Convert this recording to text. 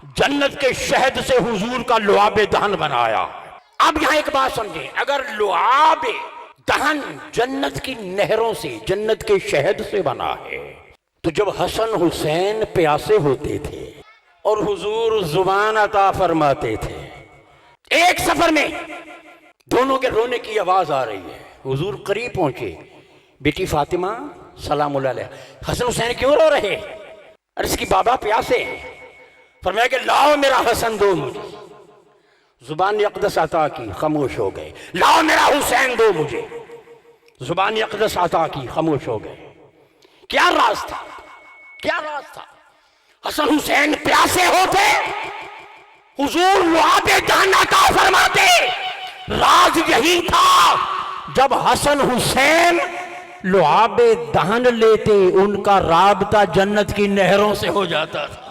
جنت کے شہد سے حضور کا لعاب دہن بنایا۔ اب یہاں ایک بات سمجھیں، اگر لعاب دہن جنت کی نہروں سے، جنت کے شہد سے بنا ہے، تو جب حسن حسین پیاسے ہوتے تھے اور حضور زبان عطا فرماتے تھے، ایک سفر میں دونوں کے رونے کی آواز آ رہی ہے، حضور قریب پہنچے، بیٹی فاطمہ سلام اللہ علیہ، حسن حسین کیوں رو رہے؟ عرض کی بابا پیاسے ہیں۔ فرمایا کہ لاؤ میرا حسن دو مجھے، زبان اقدس عطا کی، خاموش ہو گئے۔ لاؤ میرا حسین دو مجھے، زبان اقدس عطا کی، خاموش ہو گئے۔ کیا راز تھا؟ کیا راز تھا؟ حسن حسین پیاسے ہوتے، حضور لعاب دہن عطا فرماتے۔ راز یہی تھا، جب حسن حسین لعاب دہن لیتے ان کا رابطہ جنت کی نہروں سے ہو جاتا تھا۔